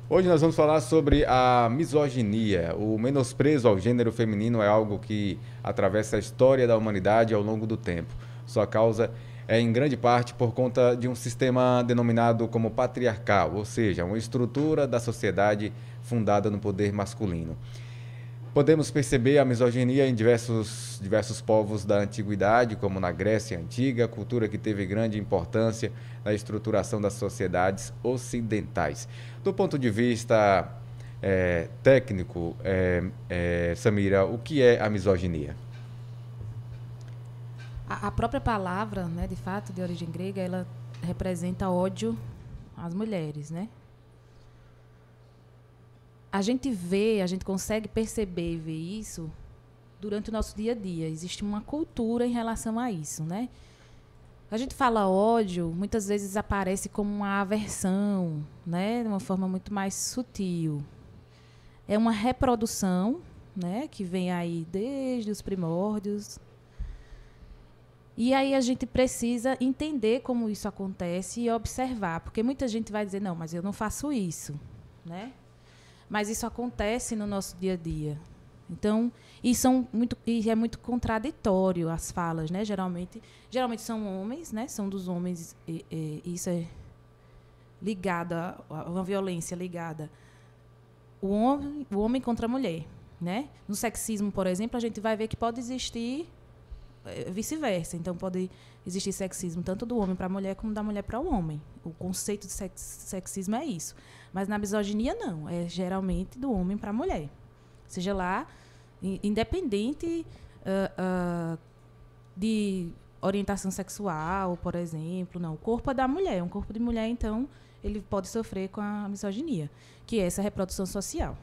Hoje nós vamos falar sobre a misoginia. O menosprezo ao gênero feminino é algo que atravessa a história da humanidade ao longo do tempo. Sua causa é em grande parte por conta de um sistema denominado como patriarcal, ou seja, uma estrutura da sociedade fundada no poder masculino. Podemos perceber a misoginia em diversos povos da antiguidade, como na Grécia Antiga, cultura que teve grande importância na estruturação das sociedades ocidentais. Do ponto de vista técnico, Samira, o que é a misoginia? A própria palavra, né, de fato, de origem grega, ela representa ódio às mulheres, né? A gente consegue perceber e ver isso durante o nosso dia a dia. Existe uma cultura em relação a isso, né? A gente fala ódio, muitas vezes aparece como uma aversão, né, de uma forma muito mais sutil. É uma reprodução, né, que vem aí desde os primórdios. E aí a gente precisa entender como isso acontece e observar, porque muita gente vai dizer, não, mas eu não faço isso, né? Mas isso acontece no nosso dia a dia. Então, e é muito contraditório as falas, né? Geralmente são homens, né? São dos homens, isso é ligado a uma violência ligada o homem contra a mulher, né? No sexismo, por exemplo, a gente vai ver que pode existir vice-versa. Então, pode existir sexismo tanto do homem para a mulher como da mulher para o homem. O conceito de sexismo é isso. Mas na misoginia, não. É geralmente do homem para a mulher. Seja lá, independente de orientação sexual, por exemplo. Não, o corpo é da mulher. Um corpo de mulher, então, ele pode sofrer com a misoginia, que é essa reprodução social.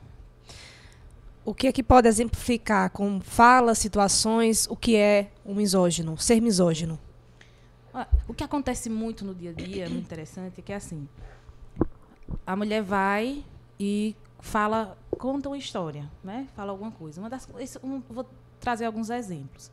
O que é que pode exemplificar com falas, situações, o que é um misógino, ser misógino? O que acontece muito no dia a dia, é muito interessante, é que é assim, a mulher vai e fala, conta uma história, né? Fala alguma coisa. Vou trazer alguns exemplos.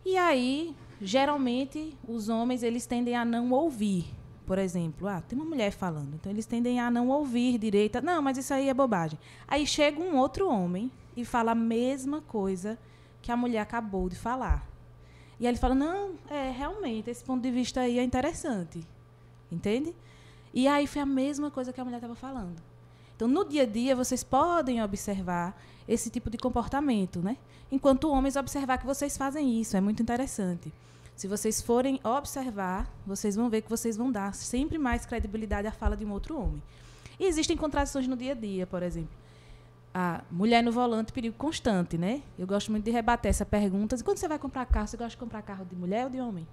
E aí, geralmente, os homens eles tendem a não ouvir. Por exemplo, tem uma mulher falando, então eles tendem a não ouvir direito. Não, mas isso aí é bobagem. Aí chega um outro homem e fala a mesma coisa que a mulher acabou de falar. E aí ele fala, não, realmente, esse ponto de vista aí é interessante. Entende? E aí foi a mesma coisa que a mulher estava falando. Então, no dia a dia, vocês podem observar esse tipo de comportamento, né? Enquanto homens observar que vocês fazem isso. É muito interessante. Se vocês forem observar, vocês vão ver que vocês vão dar sempre mais credibilidade à fala de um outro homem. E existem contradições no dia a dia, por exemplo. A mulher no volante, perigo constante, né? Eu gosto muito de rebater essa pergunta. E quando você vai comprar carro, você gosta de comprar carro de mulher ou de homem?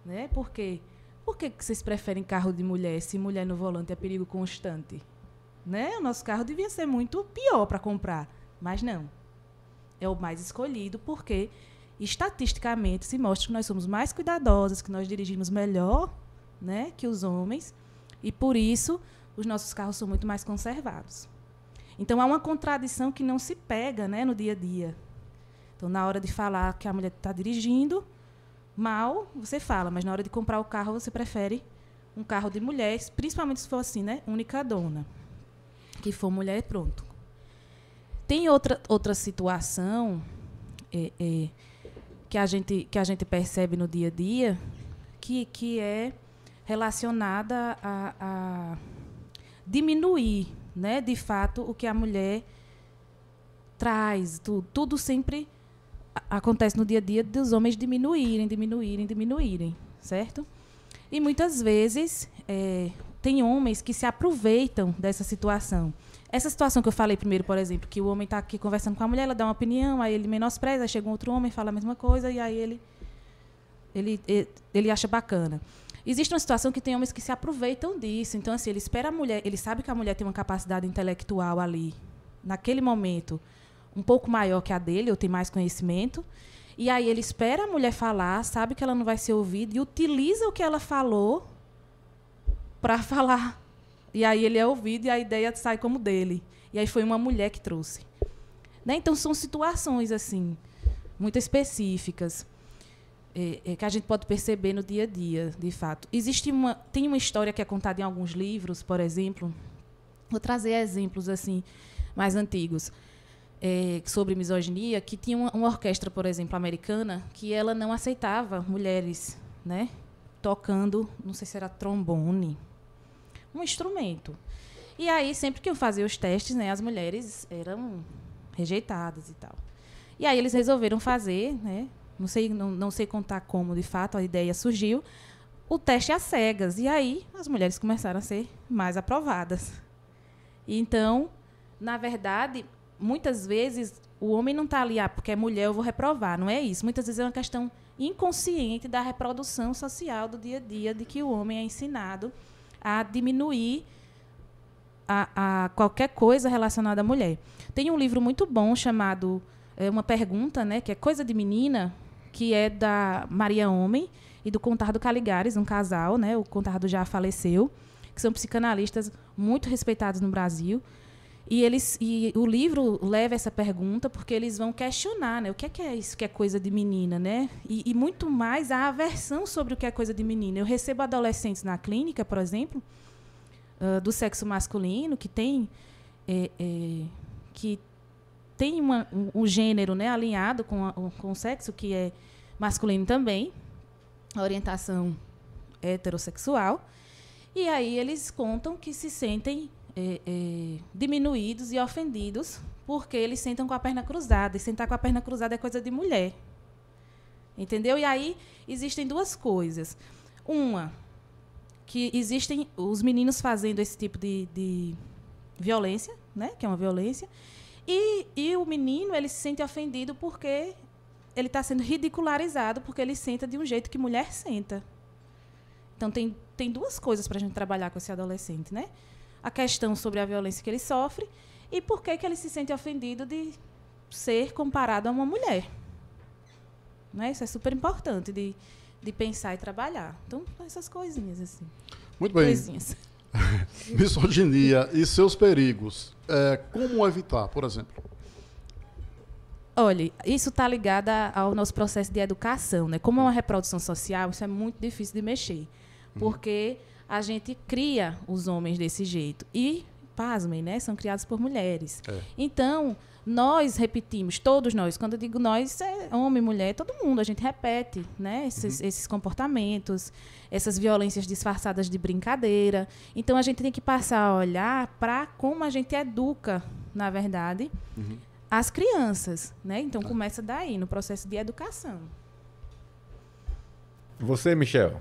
Né? Por quê? Por que vocês preferem carro de mulher se mulher no volante é perigo constante? Né? O nosso carro devia ser muito pior para comprar, mas não. É o mais escolhido porque estatisticamente se mostra que nós somos mais cuidadosas, que nós dirigimos melhor, né, que os homens, e por isso os nossos carros são muito mais conservados. Então há uma contradição que não se pega, né, no dia a dia. Então, na hora de falar que a mulher está dirigindo mal, você fala, mas na hora de comprar o carro você prefere um carro de mulher, principalmente se for assim, né, única dona, que for mulher, pronto. Tem outra situação que a gente percebe no dia a dia, que é relacionada a diminuir, né, de fato, o que a mulher traz. Tudo sempre acontece no dia a dia dos homens diminuírem, certo? E muitas vezes tem homens que se aproveitam dessa situação. Essa situação que eu falei primeiro, por exemplo, que o homem está aqui conversando com a mulher, ela dá uma opinião, aí ele menospreza, aí chega um outro homem, fala a mesma coisa, e aí ele acha bacana. Existe uma situação que tem homens que se aproveitam disso. Então, assim, ele espera a mulher, ele sabe que a mulher tem uma capacidade intelectual ali, naquele momento, um pouco maior que a dele, ou tem mais conhecimento, e aí ele espera a mulher falar, sabe que ela não vai ser ouvida, e utiliza o que ela falou para falar. E aí ele é ouvido e a ideia sai como dele. E aí foi uma mulher que trouxe. Né? Então, são situações assim muito específicas que a gente pode perceber no dia a dia, de fato. Tem uma história que é contada em alguns livros, por exemplo, Vou trazer exemplos assim mais antigos sobre misoginia, que tinha uma orquestra, por exemplo, americana, que ela não aceitava mulheres, né, tocando, não sei se era trombone, um instrumento. E aí, sempre que eu fazia os testes, né, as mulheres eram rejeitadas e tal. E aí eles resolveram fazer, né, não sei contar como, de fato, a ideia surgiu, o teste às cegas. E aí as mulheres começaram a ser mais aprovadas. Então, na verdade, muitas vezes o homem não está ali, porque é mulher, eu vou reprovar. Não é isso. Muitas vezes é uma questão inconsciente da reprodução social do dia a dia, de que o homem é ensinado a diminuir a qualquer coisa relacionada à mulher. Tem um livro muito bom chamado Uma Pergunta, né, que é Coisa de Menina, que é da Maria Homem e do Contardo Caligares, um casal, né, o Contardo já faleceu, que são psicanalistas muito respeitados no Brasil. E o livro leva essa pergunta porque eles vão questionar, né, o que é isso que é coisa de menina, né? E muito mais a aversão sobre o que é coisa de menina. Eu recebo adolescentes na clínica, por exemplo, do sexo masculino, que tem um gênero, né, alinhado com o sexo, que é masculino também, a orientação heterossexual. E aí eles contam que se sentem diminuídos e ofendidos porque eles sentam com a perna cruzada. E sentar com a perna cruzada é coisa de mulher. Entendeu? E aí existem duas coisas. Uma, que existem os meninos fazendo esse tipo de violência, né? Que é uma violência. E o menino, ele se sente ofendido porque ele está sendo ridicularizado porque ele senta de um jeito que mulher senta. Então, tem duas coisas para a gente trabalhar com esse adolescente, né? A questão sobre a violência que ele sofre e por que ele se sente ofendido de ser comparado a uma mulher. Né? Isso é super importante de pensar e trabalhar. Então, essas coisinhas assim. Muito bem. Coisinhas. Misoginia e seus perigos. Como evitar, por exemplo? Olha, isso está ligado ao nosso processo de educação, né? Como é uma reprodução social, isso é muito difícil de mexer. Porque a gente cria os homens desse jeito. E, pasmem, né? São criados por mulheres. Então, nós repetimos, todos nós, quando eu digo nós, é homem, mulher, todo mundo, a gente repete, né? Esses comportamentos, essas violências disfarçadas de brincadeira. Então, a gente tem que passar a olhar para como a gente educa, na verdade, as crianças, né? Então, começa daí, no processo de educação. Você, Michel?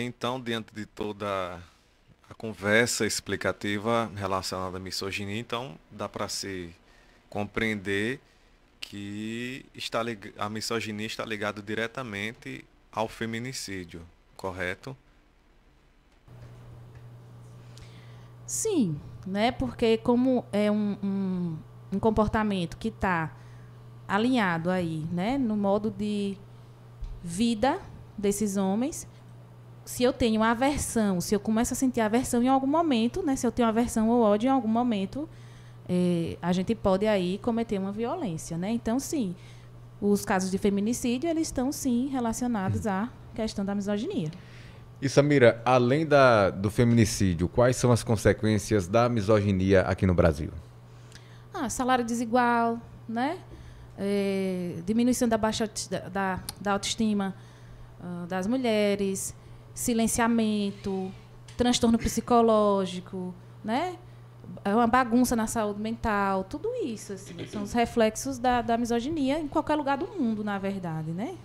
Então, diante de toda a conversa explicativa relacionada à misoginia, então dá para se compreender que a misoginia está ligada diretamente ao feminicídio, correto? Sim, né? Porque como é um comportamento que está alinhado aí, né, no modo de vida desses homens, se eu tenho aversão, se eu começo a sentir aversão em algum momento, né, se eu tenho aversão ou ódio em algum momento, a gente pode aí cometer uma violência, né? Então, sim, os casos de feminicídio, eles estão, sim, relacionados à questão da misoginia. E, Samira, além do feminicídio, quais são as consequências da misoginia aqui no Brasil? Salário desigual, né? Diminuição da autoestima das mulheres, silenciamento, transtorno psicológico, né? Uma bagunça na saúde mental, tudo isso, assim, são os reflexos da misoginia em qualquer lugar do mundo, na verdade, né?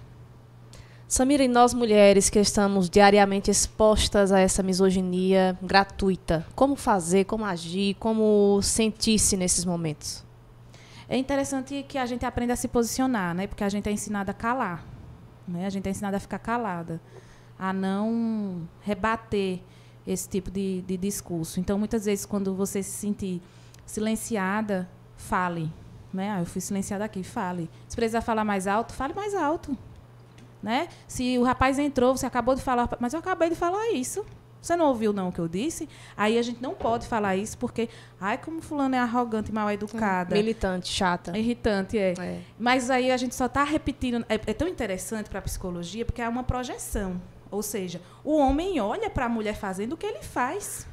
Samira, e nós mulheres que estamos diariamente expostas a essa misoginia gratuita, como fazer, como agir, como sentir-se nesses momentos? É interessante que a gente aprenda a se posicionar, né? Porque a gente é ensinada a calar, né? A gente é ensinada a ficar calada, a não rebater esse tipo de discurso. Então, muitas vezes, quando você se sentir silenciada, fale, né? Eu fui silenciada aqui, fale. Se precisar falar mais alto, fale mais alto. Né? Se o rapaz entrou, você acabou de falar, mas eu acabei de falar isso. Você não ouviu não o que eu disse? Aí a gente não pode falar isso porque, como fulano é arrogante, mal educada. Militante, chata. Irritante, Mas aí a gente só está repetindo. É tão interessante para a psicologia porque é uma projeção. Ou seja, o homem olha para a mulher fazendo o que ele faz.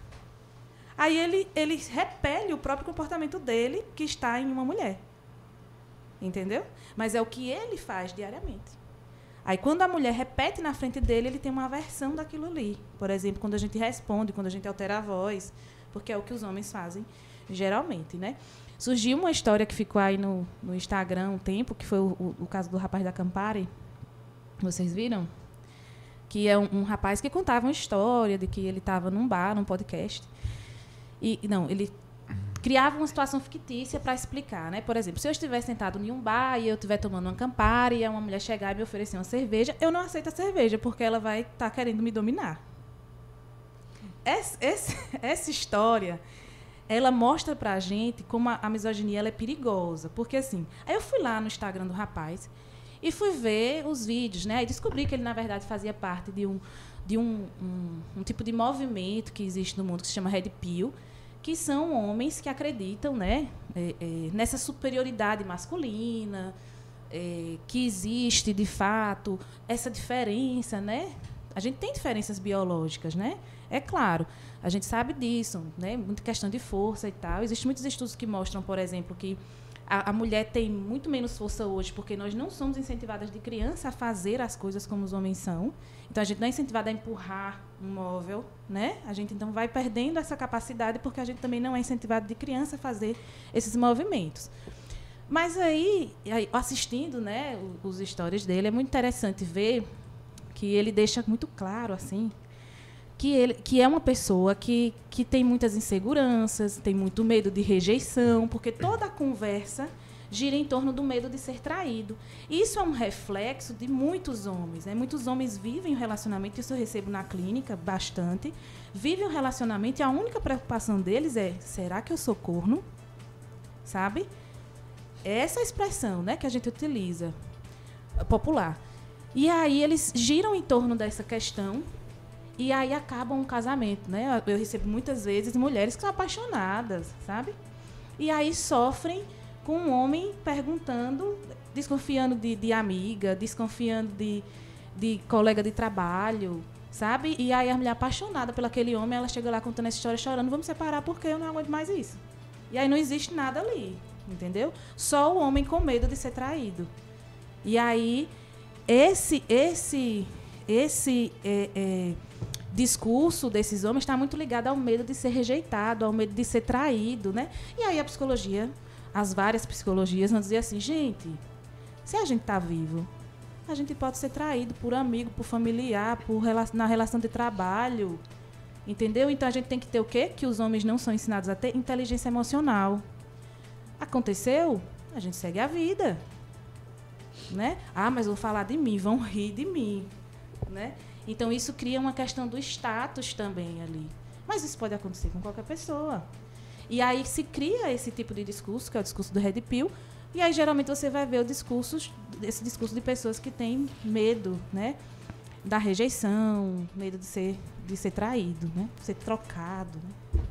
Aí ele repele o próprio comportamento dele que está em uma mulher. Entendeu? Mas é o que ele faz diariamente. Aí, quando a mulher repete na frente dele, ele tem uma aversão daquilo ali. Por exemplo, quando a gente responde, quando a gente altera a voz, porque é o que os homens fazem geralmente, né? Surgiu uma história que ficou aí no Instagram um tempo, que foi o caso do rapaz da Campari. Vocês viram? Que é um rapaz que contava uma história de que ele estava num bar, num podcast. Ele criava uma situação fictícia para explicar, né? Por exemplo, se eu estiver sentado em um bar e eu estiver tomando uma Campari e uma mulher chegar e me oferecer uma cerveja, eu não aceito a cerveja, porque ela vai estar querendo me dominar. Essa história, ela mostra pra gente como a misoginia ela é perigosa. Porque, assim, aí eu fui lá no Instagram do rapaz e fui ver os vídeos, né? E descobri que ele, na verdade, fazia parte de um tipo de movimento que existe no mundo, que se chama Red Pill, que são homens que acreditam, né, nessa superioridade masculina, que existe, de fato, essa diferença, né? A gente tem diferenças biológicas, né? É claro, a gente sabe disso, né? Muita questão de força e tal. Existem muitos estudos que mostram, por exemplo, que a mulher tem muito menos força hoje porque nós não somos incentivadas de criança a fazer as coisas como os homens são. Então, a gente não é incentivada a empurrar um móvel, né? A gente, então, vai perdendo essa capacidade porque a gente também não é incentivado de criança a fazer esses movimentos. Mas aí assistindo, né, os stories dele, é muito interessante ver que ele deixa muito claro, assim, que é uma pessoa que tem muitas inseguranças, tem muito medo de rejeição, porque toda a conversa gira em torno do medo de ser traído. Isso é um reflexo de muitos homens, né? Muitos homens vivem um relacionamento, isso eu recebo na clínica bastante, vivem um relacionamento e a única preocupação deles é, será que eu sou corno? Sabe? Essa expressão, né, que a gente utiliza, popular. E aí eles giram em torno dessa questão e aí acabam um casamento, né? Eu recebo muitas vezes mulheres que são apaixonadas, sabe? E aí sofrem com um homem perguntando, desconfiando de amiga, desconfiando de colega de trabalho, sabe? E aí a mulher apaixonada por aquele homem, ela chega lá contando essa história, chorando, vamos separar porque eu não aguento mais isso. E aí não existe nada ali, entendeu? Só o homem com medo de ser traído. E aí esse discurso desses homens está muito ligado ao medo de ser rejeitado, ao medo de ser traído, né? E aí a psicologia, as várias psicologias vão dizer assim, gente, se a gente está vivo, a gente pode ser traído por amigo, por familiar, na relação de trabalho, entendeu? Então a gente tem que ter o quê? Que os homens não são ensinados a ter inteligência emocional. Aconteceu? A gente segue a vida, né? Ah, mas vou falar de mim, vão rir de mim, né? Então, isso cria uma questão do status também ali. Mas isso pode acontecer com qualquer pessoa. E aí se cria esse tipo de discurso, que é o discurso do Red Pill, e aí geralmente você vai ver esse discurso de pessoas que têm medo, né, da rejeição, medo de ser traído, né, de ser trocado, né?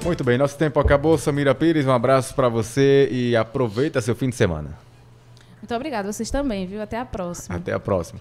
Muito bem, nosso tempo acabou. Samira Pires, um abraço para você e aproveita seu fim de semana. Muito obrigada, vocês também, viu? Até a próxima. Até a próxima.